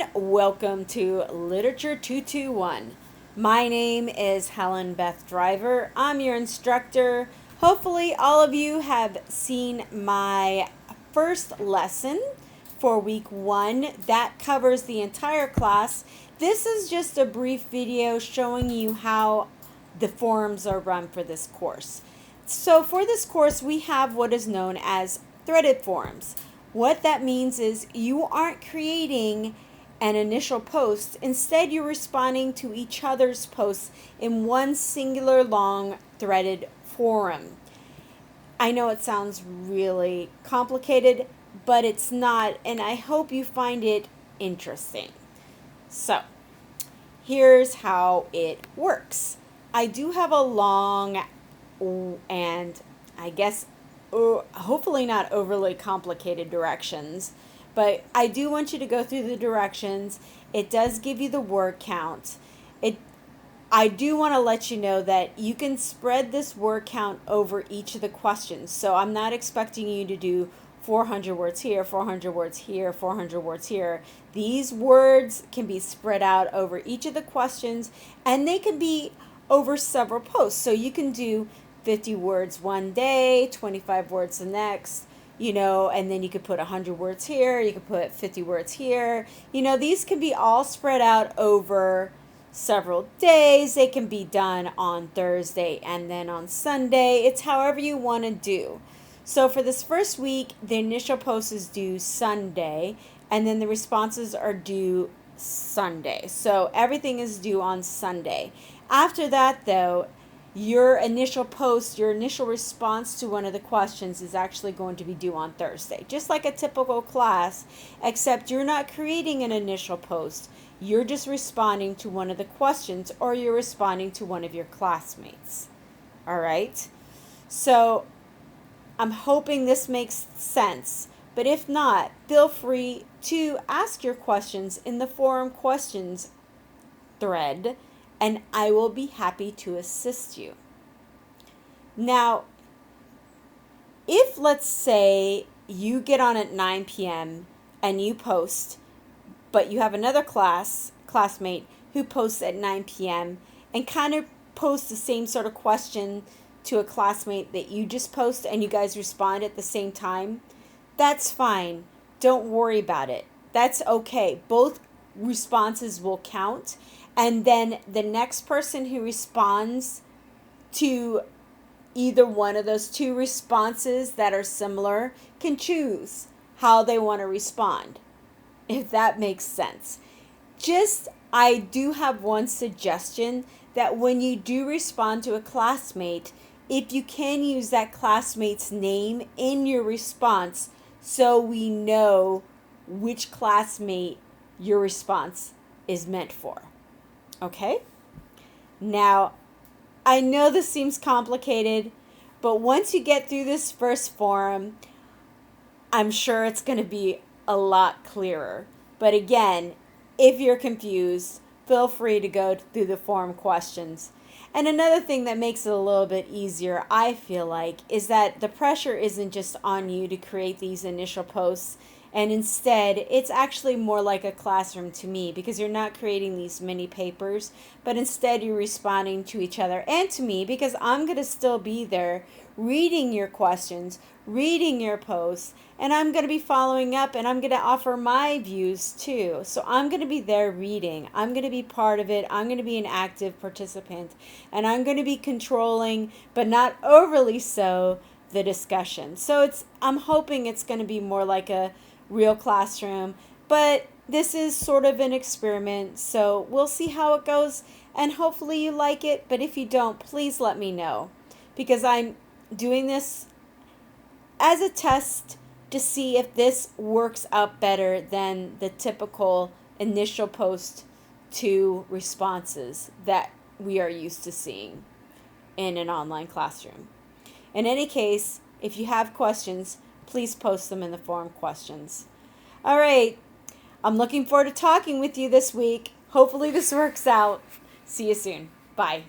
everyone, welcome to Literature 221. My name is Helen Beth Driver. I'm your instructor. Hopefully all of you have seen my first lesson for week 1 that covers the entire class. This is just a brief video showing you how the forums are run for this course. So for this course we have what is known as threaded forums. What that means is you aren't creating an initial post. Instead, you're responding to each other's posts in one singular long threaded forum. I know it sounds really complicated, but it's not, and I hope you find it interesting. So, here's how it works. I do have a long and I guess hopefully not overly complicated directions, but I do want you to go through the directions. It does give you the word count. I do want to let you know that you can spread this word count over each of the questions. So I'm not expecting you to do 400 words here, 400 words here, 400 words here. These words can be spread out over each of the questions, and they can be over several posts. So you can do 50 words one day, 25 words the next, and then you could put 100 words here, you could put 50 words here. These can be all spread out over several days. They can be done on Thursday and then on Sunday. It's however you want to do. So for this first week, the initial post is due Sunday, and then the responses are due Sunday. So everything is due on Sunday. After that, though, your initial post, your initial response to one of the questions is actually going to be due on Thursday. Just like a typical class, except you're not creating an initial post. You're just responding to one of the questions, or you're responding to one of your classmates. All right? So I'm hoping this makes sense. But if not, feel free to ask your questions in the forum questions thread, and I will be happy to assist you. Now, if let's say you get on at 9 p.m. and you post, but you have another classmate who posts at 9 p.m. and kind of posts the same sort of question to a classmate that you just post, and you guys respond at the same time, that's fine. Don't worry about it. That's okay. Both responses will count. And then the next person who responds to either one of those two responses that are similar can choose how they want to respond, if that makes sense. I do have one suggestion, that when you do respond to a classmate, if you can use that classmate's name in your response so we know which classmate your response is meant for. Okay? Now, I know this seems complicated, but once you get through this first forum, I'm sure it's going to be a lot clearer. But again, if you're confused, feel free to go through the forum questions. And another thing that makes it a little bit easier, I feel like, is that the pressure isn't just on you to create these initial posts, and instead, it's actually more like a classroom to me, because you're not creating these mini papers, but instead you're responding to each other and to me, because I'm going to still be there reading your questions, reading your posts, and I'm going to be following up, and I'm going to offer my views too. So I'm going to be there reading. I'm going to be part of it. I'm going to be an active participant, and I'm going to be controlling, but not overly so, the discussion. So I'm hoping it's going to be more like a real classroom, but this is sort of an experiment, so we'll see how it goes, and hopefully you like it. But if you don't, please let me know, because I'm doing this as a test to see if this works out better than the typical initial post to responses that we are used to seeing in an online classroom. In any case, if you have questions, please post them in the forum questions. All right. I'm looking forward to talking with you this week. Hopefully this works out. See you soon. Bye.